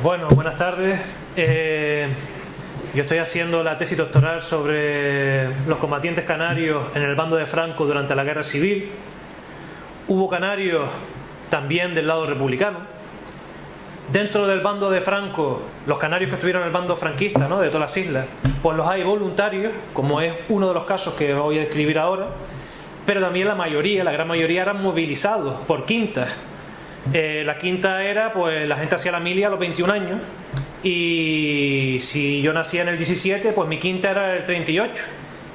Bueno, buenas tardes. Yo estoy haciendo la tesis doctoral sobre los combatientes canarios en el bando de Franco durante la Guerra Civil. Hubo canarios también del lado republicano. Dentro del bando de Franco, los canarios que estuvieron en el bando franquista, ¿no?, de todas las islas, pues los hay voluntarios, como es uno de los casos que voy a describir ahora, pero también la gran mayoría eran movilizados por quintas. La quinta era, pues la gente hacía la milia a los 21 años, y si yo nacía en el 17, pues mi quinta era el 38,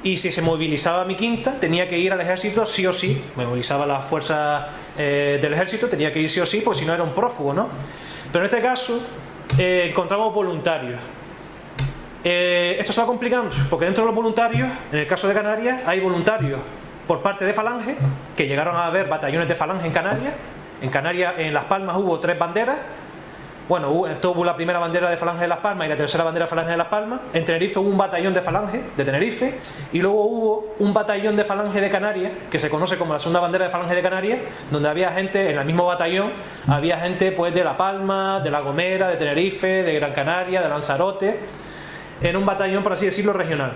y si se movilizaba mi quinta tenía que ir al ejército sí o sí. Me movilizaba las fuerzas del ejército, tenía que ir sí o sí, porque si no era un prófugo, ¿no? Pero en este caso encontramos voluntarios. Esto se va complicando porque dentro de los voluntarios, en el caso de Canarias, hay voluntarios por parte de Falange, que llegaron a haber batallones de Falange en Canarias. En Canarias, en Las Palmas, hubo 3 banderas. Bueno, hubo la primera bandera de Falange de Las Palmas y la tercera bandera de Falange de Las Palmas. En Tenerife hubo un batallón de Falange de Tenerife, y luego hubo un batallón de Falange de Canarias, que se conoce como la segunda bandera de Falange de Canarias, donde había gente, en el mismo batallón, había gente pues de La Palma, de La Gomera, de Tenerife, de Gran Canaria, de Lanzarote, en un batallón, por así decirlo, regional.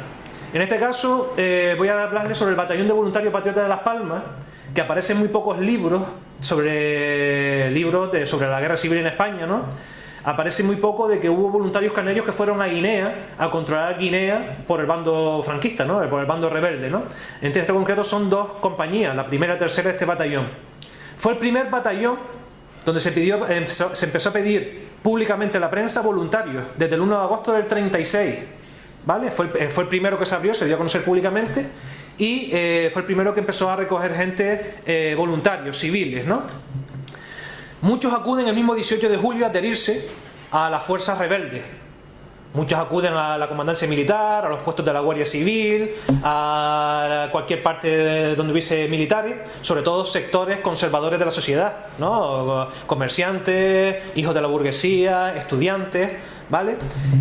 En este caso voy a hablarles sobre el batallón de voluntarios patriotas de Las Palmas, que aparece en muy pocos libros sobre la guerra civil en España, ¿no? Aparece muy poco de que hubo voluntarios canarios que fueron a Guinea a controlar Guinea por el bando franquista, ¿no?, por el bando rebelde, ¿no? En este concreto son 2 compañías, la primera y la tercera de este batallón. Fue el primer batallón donde se empezó a pedir públicamente a la prensa voluntarios desde el 1 de agosto del 36, ¿vale? Fue el primero que se abrió, se dio a conocer públicamente, y fue el primero que empezó a recoger gente, voluntarios, civiles, ¿no? Muchos acuden el mismo 18 de julio a adherirse a las fuerzas rebeldes. Muchos acuden a la comandancia militar, a los puestos de la Guardia Civil, a cualquier parte donde hubiese militares, sobre todo sectores conservadores de la sociedad, ¿no? Comerciantes, hijos de la burguesía, estudiantes, ¿vale?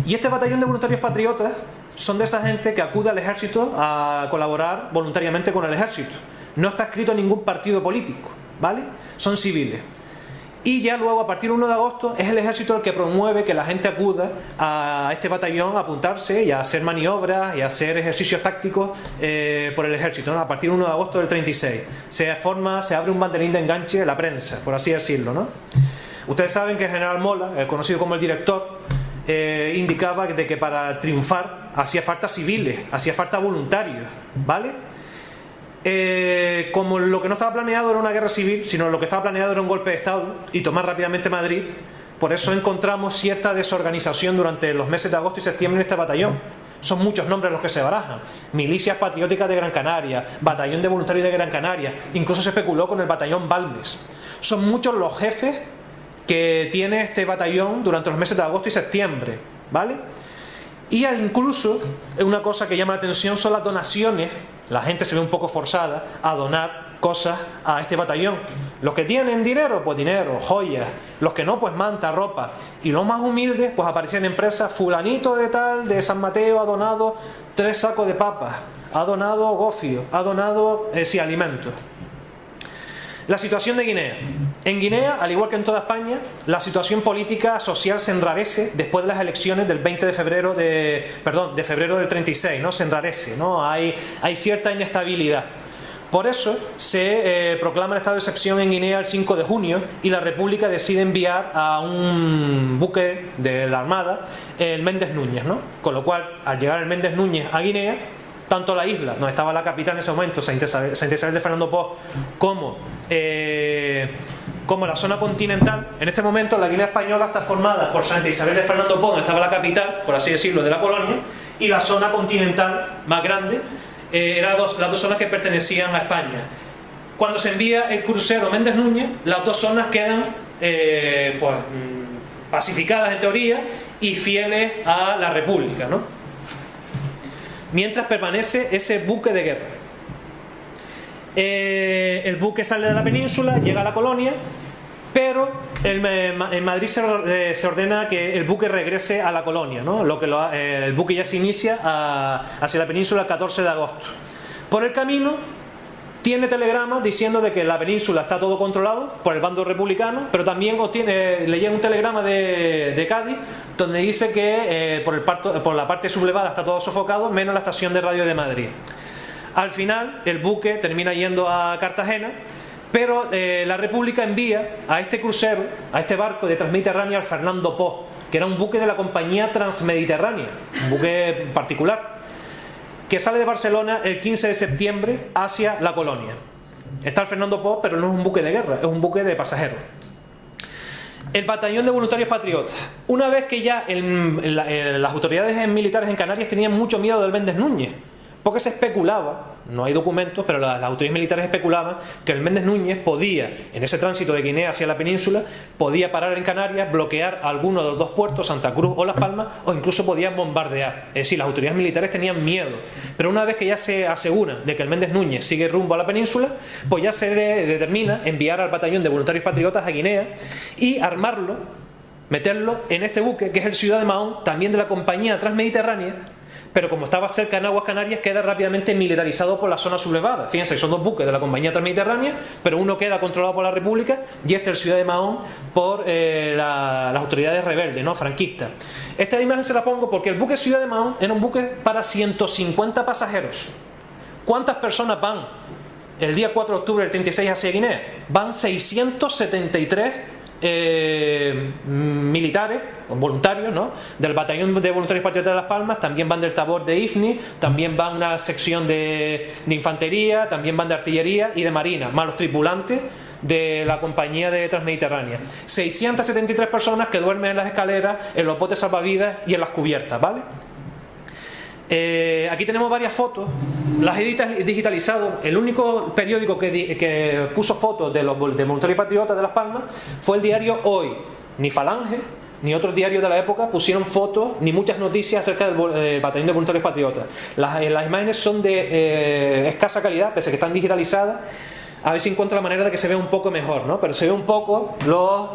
Y este batallón de voluntarios patriotas son de esa gente que acude al ejército a colaborar voluntariamente con el ejército. No está escrito en ningún partido político, ¿vale? Son civiles. Y ya luego, a partir del 1 de agosto, es el ejército el que promueve que la gente acuda a este batallón a apuntarse y a hacer maniobras y a hacer ejercicios tácticos por el ejército, ¿no? A partir del 1 de agosto del 36 se abre un banderín de enganche de la prensa, por así decirlo, ¿no? Ustedes saben que el general Mola, conocido como el director, indicaba de que para triunfar hacía falta civiles, hacía falta voluntarios, ¿vale? Como lo que no estaba planeado era una guerra civil, sino lo que estaba planeado era un golpe de Estado y tomar rápidamente Madrid, por eso encontramos cierta desorganización durante los meses de agosto y septiembre en este batallón. Son muchos nombres los que se barajan: Milicias Patrióticas de Gran Canaria, Batallón de Voluntarios de Gran Canaria, incluso se especuló con el batallón Balmes. Son muchos los jefes que tiene este batallón durante los meses de agosto y septiembre, ¿vale? Y incluso una cosa que llama la atención son las donaciones. La gente se ve un poco forzada a donar cosas a este batallón. Los que tienen dinero, pues dinero, joyas. Los que no, pues manta, ropa. Y los más humildes, pues aparecían empresas: fulanito de tal, de San Mateo, ha donado 3 sacos de papas, ha donado gofio, ha donado alimentos. La situación de Guinea. En Guinea, al igual que en toda España, la situación política social se enrarece después de las elecciones del 20 de febrero de febrero del 36, ¿no? Se enrarece, ¿no? Hay cierta inestabilidad. Por eso se proclama el estado de excepción en Guinea el 5 de junio y la República decide enviar a un buque de la Armada, el Méndez Núñez, ¿no? Con lo cual, al llegar el Méndez Núñez a Guinea, tanto la isla, donde estaba la capital en ese momento, Santa Isabel de Fernando Poo, como la zona continental. En este momento la Guinea española está formada por Santa Isabel de Fernando Poo, donde estaba la capital, por así decirlo, de la colonia, y la zona continental más grande eran las dos zonas que pertenecían a España. Cuando se envía el crucero Méndez Núñez, las 2 zonas quedan pacificadas en teoría y fieles a la República, ¿no? Mientras permanece ese buque de guerra. El buque sale de la península, llega a la colonia, pero en Madrid se ordena que el buque regrese a la colonia, ¿no? El buque ya se inicia hacia la península el 14 de agosto. Por el camino tiene telegramas diciendo de que la península está todo controlado por el bando republicano, pero también le llega un telegrama de Cádiz donde dice que por la parte sublevada está todo sofocado, menos la estación de radio de Madrid. Al final el buque termina yendo a Cartagena, pero la República envía a este crucero, a este barco de Transmediterránea, al Fernando Poo, que era un buque de la compañía Transmediterránea, un buque particular, que sale de Barcelona el 15 de septiembre hacia la colonia. Está el Fernando Poo, pero no es un buque de guerra, es un buque de pasajeros. El batallón de voluntarios patriotas. Una vez que ya las autoridades militares en Canarias tenían mucho miedo del Méndez Núñez, porque se especulaba, no hay documentos, pero las autoridades militares especulaban que el Méndez Núñez podía, en ese tránsito de Guinea hacia la península, podía parar en Canarias, bloquear alguno de los dos puertos, Santa Cruz o Las Palmas, o incluso podía bombardear. Es decir, las autoridades militares tenían miedo. Pero una vez que ya se asegura de que el Méndez Núñez sigue rumbo a la península, pues ya se determina enviar al batallón de voluntarios patriotas a Guinea y armarlo, meterlo en este buque, que es el Ciudad de Mahón, también de la compañía Transmediterránea, pero como estaba cerca en aguas Canarias, queda rápidamente militarizado por la zona sublevada. Fíjense, son dos buques de la compañía Transmediterránea, pero uno queda controlado por la República y este, el Ciudad de Mahón, por las autoridades rebeldes, ¿no?, franquistas. Esta imagen se la pongo porque el buque Ciudad de Mahón era un buque para 150 pasajeros. ¿Cuántas personas van el día 4 de octubre del 36 hacia Guinea? Van 673 militares o voluntarios, ¿no?, del batallón de voluntarios patriotas de Las Palmas. También van del Tabor de Ifni, también van una sección de infantería, también van de artillería y de marina, más los tripulantes de la compañía de Transmediterránea. 673 personas que duermen en las escaleras, en los botes salvavidas y en las cubiertas, ¿vale? Aquí tenemos varias fotos, las he digitalizado. El único periódico que puso fotos de voluntarios patriotas de Las Palmas fue el diario Hoy. Ni Falange ni otros diarios de la época pusieron fotos ni muchas noticias acerca del batallón de voluntarios patriotas. Las imágenes son de escasa calidad, pese a que están digitalizadas. A ver si encuentro la manera de que se vea un poco mejor, ¿no? Pero se ve un poco los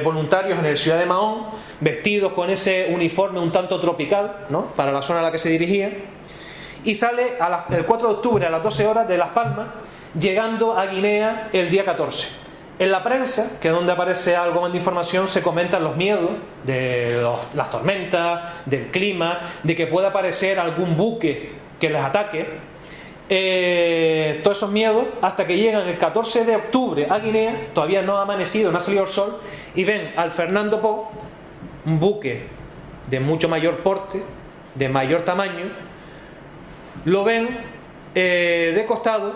voluntarios en el Ciudad de Mahón, vestidos con ese uniforme un tanto tropical, ¿no?, para la zona a la que se dirigían. Y sale el 4 de octubre a las 12 horas de Las Palmas, llegando a Guinea el día 14. En la prensa, que es donde aparece algo más de información, se comentan los miedos de las tormentas, del clima, de que pueda aparecer algún buque que les ataque. Todos esos miedos, hasta que llegan el 14 de octubre a Guinea, todavía no ha amanecido, no ha salido el sol, y ven al Fernando Poo, un buque de mucho mayor porte, de mayor tamaño. Lo ven de costado,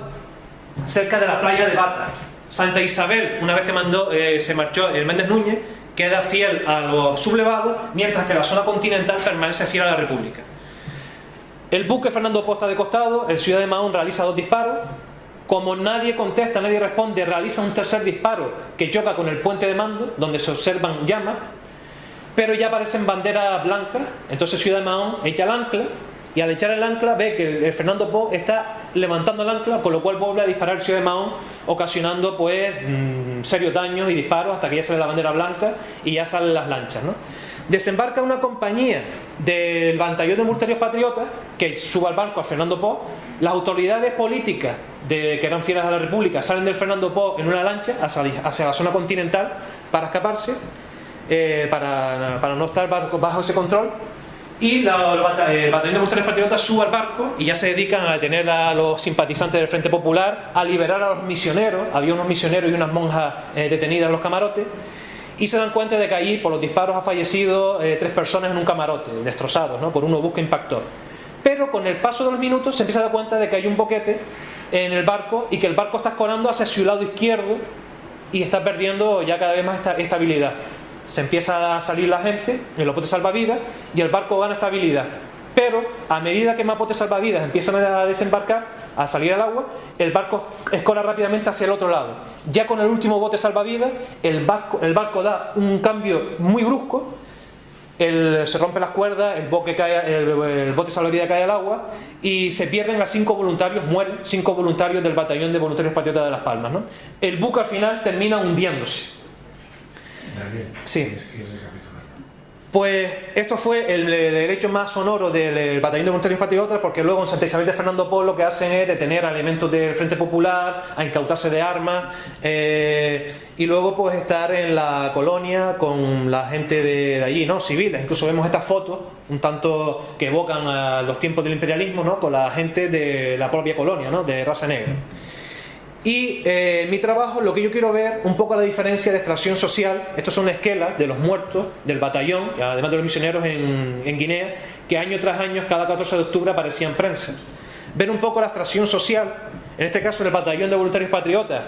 cerca de la playa de Bata. Santa Isabel, una vez que se marchó el Méndez Núñez, queda fiel a los sublevados, mientras que la zona continental permanece fiel a la República. El buque Fernando Poo está de costado, el Ciudad de Mahón realiza 2 disparos. Como nadie contesta, nadie responde, realiza un tercer disparo que choca con el puente de mando, donde se observan llamas, pero ya aparecen banderas blancas. Entonces Ciudad de Mahón echa el ancla, y al echar el ancla ve que el Fernando Poo está levantando el ancla, con lo cual vuelve a disparar el Ciudad de Mahón, ocasionando pues serios daños y disparos hasta que ya sale la bandera blanca y ya salen las lanchas, ¿no? Desembarca una compañía del batallón de voluntarios patriotas que sube al barco a Fernando Poo. Las autoridades políticas que eran fieles a la República salen del Fernando Poo en una lancha hacia la zona continental para escaparse, para no estar bajo ese control. Y el batallón de voluntarios patriotas sube al barco y ya se dedican a detener a los simpatizantes del Frente Popular, a liberar a los misioneros. Había unos misioneros y unas monjas detenidas en los camarotes. Y se dan cuenta de que allí, por los disparos, ha fallecido 3 personas en un camarote, destrozados, ¿no?, por un obús que impactó. Pero con el paso de los minutos se empieza a dar cuenta de que hay un boquete en el barco y que el barco está escorando hacia su lado izquierdo y está perdiendo ya cada vez más estabilidad. Se empieza a salir la gente en los botes salvavidas y el barco gana estabilidad. Pero a medida que más botes salvavidas empiezan a desembarcar, a salir al agua, el barco escora rápidamente hacia el otro lado. Ya con el último bote salvavidas, el barco da un cambio muy brusco, se rompen las cuerdas, el bote salvavidas cae al agua y se pierden a 5 voluntarios, mueren 5 voluntarios del batallón de voluntarios patriotas de Las Palmas, ¿no? El buque al final termina hundiéndose. Daniel, sí. ¿quieres recapitular? Pues esto fue el hecho más sonoro del Batallón de Voluntarios Patriotas, porque luego en Santa Isabel de Fernando Pol lo que hacen es detener a elementos del Frente Popular, a incautarse de armas, y luego pues estar en la colonia con la gente de allí, ¿no? Civiles. Incluso vemos estas fotos un tanto que evocan a los tiempos del imperialismo, ¿no? Con la gente de la propia colonia, ¿no? De raza negra. Y mi trabajo, lo que yo quiero ver, un poco la diferencia de extracción social. Estos son esquelas de los muertos del batallón, además de los misioneros en Guinea, que año tras año, cada 14 de octubre aparecían en prensa. Ver un poco la extracción social, en este caso en el Batallón de Voluntarios Patriotas,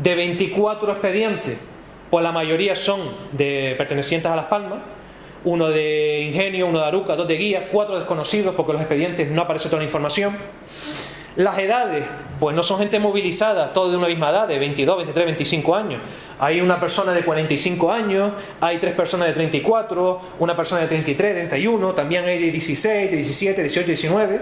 de 24 expedientes, pues la mayoría son pertenecientes a Las Palmas, uno de Ingenio, uno de Aruca, 2 de Guía, 4 desconocidos, porque en los expedientes no aparece toda la información. Las edades, pues no son gente movilizada, todos de una misma edad, de 22, 23, 25 años. Hay una persona de 45 años, hay 3 personas de 34, una persona de 33, 31, también hay de 16, de 17, 18, 19.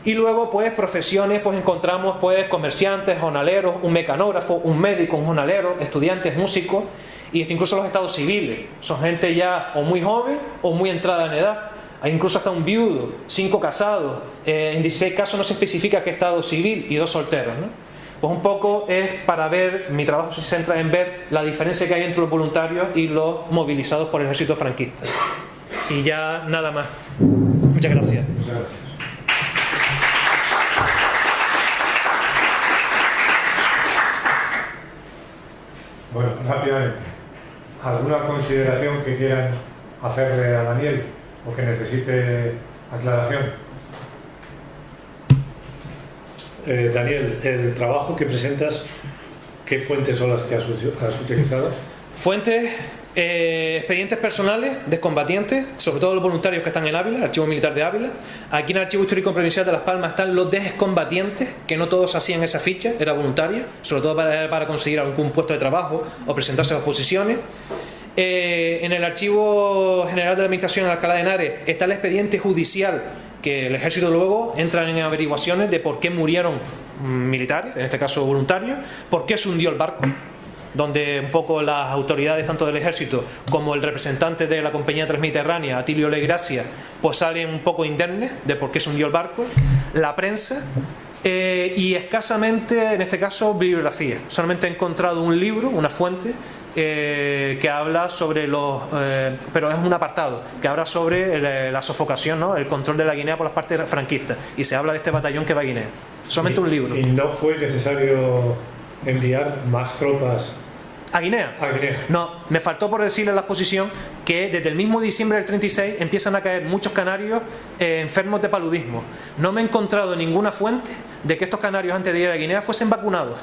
Y luego, pues, profesiones, pues encontramos, pues, comerciantes, jornaleros, un mecanógrafo, un médico, un jornalero, estudiantes, músicos, y incluso los estados civiles. Son gente ya o muy joven o muy entrada en edad. Hay incluso hasta un viudo, 5 casados, en 16 casos no se especifica qué estado civil y 2 solteros, ¿no? Pues un poco es para ver, mi trabajo se centra en ver la diferencia que hay entre los voluntarios y los movilizados por el ejército franquista. Y ya nada más. Muchas gracias. Muchas gracias. Bueno, rápidamente, ¿alguna consideración que quieran hacerle a Daniel o que necesite aclaración? Daniel, el trabajo que presentas, ¿qué fuentes son las que has utilizado? Fuentes, expedientes personales de combatientes, sobre todo los voluntarios que están en Ávila, el Archivo Militar de Ávila. Aquí en el Archivo Histórico Provincial de Las Palmas están los de excombatientes, que no todos hacían esa ficha, era voluntaria, sobre todo para conseguir algún puesto de trabajo o presentarse a oposiciones. En el Archivo General de la Administración en Alcalá de Henares está el expediente judicial, que el ejército luego entra en averiguaciones de por qué murieron militares, en este caso voluntarios, por qué se hundió el barco, donde un poco las autoridades tanto del ejército como el representante de la compañía Transmediterránea, Atilio Legracia, pues salen un poco indemnes de por qué se hundió el barco. La prensa y escasamente, en este caso, bibliografía. Solamente he encontrado un libro, una fuente que habla sobre pero es un apartado que habla sobre la sofocación, ¿no? El control de la Guinea por las partes franquistas, y se habla de este batallón que va a Guinea. Solamente un libro. ¿Y no fue necesario enviar más tropas a Guinea? A Guinea. No, me faltó por decirle en la exposición que desde el mismo diciembre del 36 empiezan a caer muchos canarios enfermos de paludismo. No me he encontrado ninguna fuente de que estos canarios antes de ir a Guinea fuesen vacunados.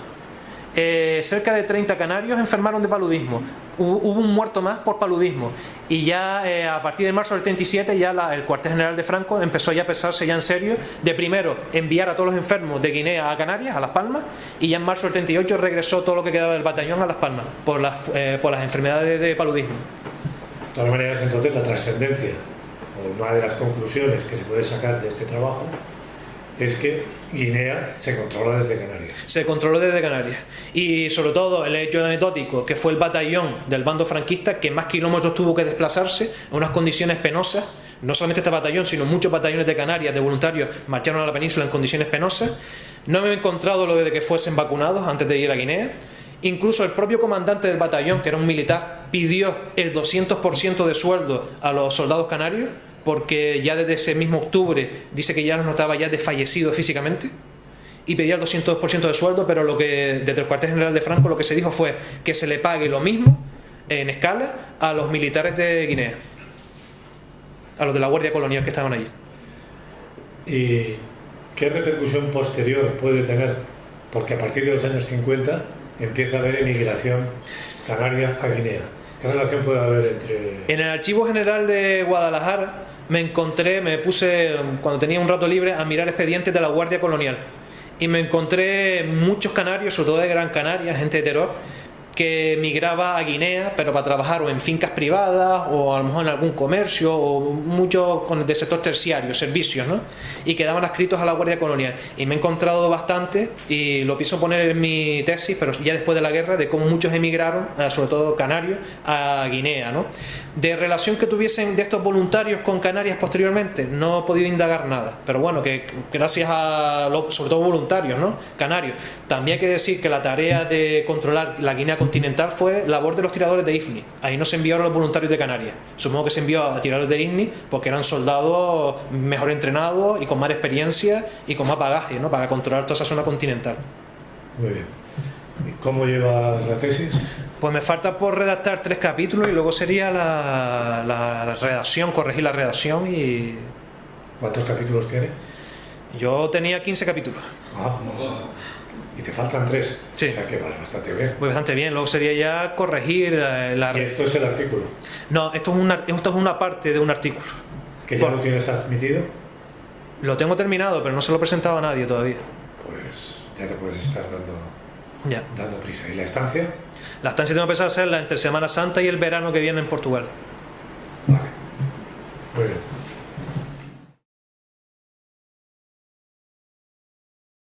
Cerca de 30 canarios enfermaron de paludismo. Hubo un muerto más por paludismo. Y ya a partir de marzo del 37 ya el cuartel general de Franco empezó ya a pensarse ya en serio de primero enviar a todos los enfermos de Guinea a Canarias, a Las Palmas, y ya en marzo del 38 regresó todo lo que quedaba del batallón a Las Palmas por las enfermedades de paludismo. De todas maneras, entonces, la trascendencia o una de las conclusiones que se puede sacar de este trabajo es que Guinea se controla desde Canarias. Se controló desde Canarias. Y sobre todo el hecho anecdótico, que fue el batallón del bando franquista que más kilómetros tuvo que desplazarse en unas condiciones penosas. No solamente este batallón, sino muchos batallones de Canarias, de voluntarios, marcharon a la península en condiciones penosas. No me he encontrado lo de que fuesen vacunados antes de ir a Guinea. Incluso el propio comandante del batallón, que era un militar, pidió el 200% de sueldo a los soldados canarios, porque ya desde ese mismo octubre dice que ya los notaba ya desfallecidos físicamente, y pedía el 200% de sueldo, pero lo que desde el cuartel general de Franco lo que se dijo fue que se le pague lo mismo en escala a los militares de Guinea, a los de la Guardia Colonial que estaban allí. ¿Y qué repercusión posterior puede tener? Porque a partir de los años 50 empieza a haber emigración canaria a Guinea. ¿Qué relación puede haber entre...? En el Archivo General de Guadalajara me puse, cuando tenía un rato libre, a mirar expedientes de la Guardia Colonial, y me encontré muchos canarios, sobre todo de Gran Canaria, gente de Teror, que habían emigrado a Guinea, y que habían sido enviados a Guinea. Y me encontré muchos canarios, sobre todo de Gran Canaria, gente de Teror, que habían emigrado a Guinea, y que habían sido enviados a Guinea. que migraba a Guinea, pero para trabajar o en fincas privadas o a lo mejor en algún comercio o mucho del sector terciario, servicios, ¿no? Y quedaban adscritos a la Guardia Colonial. Y me he encontrado bastante, y lo pienso poner en mi tesis, pero ya después de la guerra, de cómo muchos emigraron, sobre todo canarios, a Guinea, ¿no? De relación que tuviesen de estos voluntarios con Canarias posteriormente, no he podido indagar nada, pero bueno, que gracias a sobre todo voluntarios, ¿no? Canarios. También hay que decir que la tarea de controlar la Guinea continental fue labor de los tiradores de IFNI. Ahí no se enviaron los voluntarios de Canarias. Supongo que se envió a tiradores de IFNI porque eran soldados mejor entrenados y con más experiencia y con más bagaje, ¿no? Para controlar toda esa zona continental. Muy bien. ¿Y cómo llevas la tesis? Pues me falta por redactar 3 capítulos y luego sería la redacción, corregir la redacción. Y ¿Cuántos capítulos tiene? yo tenía 15 capítulos. Ah, y te faltan 3. Sí. O sea que vas bastante bien. Pues bastante bien. Luego sería ya corregir la... Y esto es el artículo, No, esto es una parte de un artículo. que ya lo tienes admitido. Lo tengo terminado, pero no se lo he presentado a nadie todavía. Pues ya te puedes estar Ya. dando prisa. ¿Y la estancia? La estancia tengo pensado hacerla entre Semana Santa y el verano que viene en Portugal.